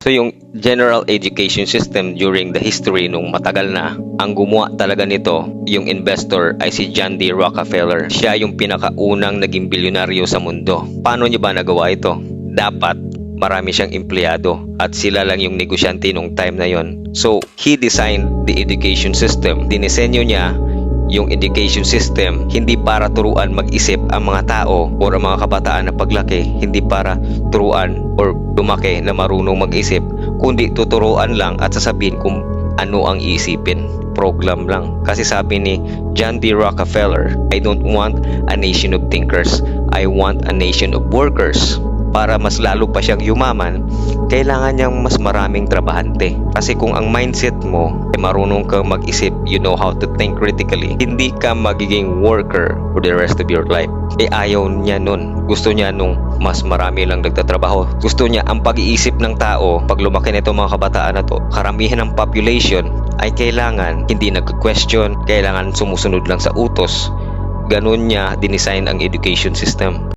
So yung general education system during the history nung matagal na, ang gumawa talaga nito, yung investor ay si John D. Rockefeller. Siya yung pinakaunang naging bilyonaryo sa mundo. Paano niya ba nagawa ito? Dapat marami siyang empleyado at sila lang yung negosyante nung time na yon. So he designed the education system. Dinisenyo niya yung education system hindi para turuan mag-isip ang mga tao o ang mga kabataan na paglaki, hindi para turuan or lumaki na marunong mag-isip, kundi tuturuan lang at sasabihin kung ano ang iisipin. Program lang. Kasi sabi ni John D. Rockefeller, I don't want a nation of thinkers, I want a nation of workers. Para mas lalo pa siyang yumaman, kailangan niyang mas maraming trabahante. Kasi kung ang mindset mo ay marunong kang mag-isip, you know how to think critically, hindi ka magiging worker for the rest of your life. Ayaw niya nun. Gusto niya nung mas marami lang nagtatrabaho. Gusto niya ang pag-iisip ng tao, pag lumaki na itong mga kabataan na to, karamihan ng population ay kailangan hindi nag-question, kailangan sumusunod lang sa utos. Ganun niya dinesign ang education system.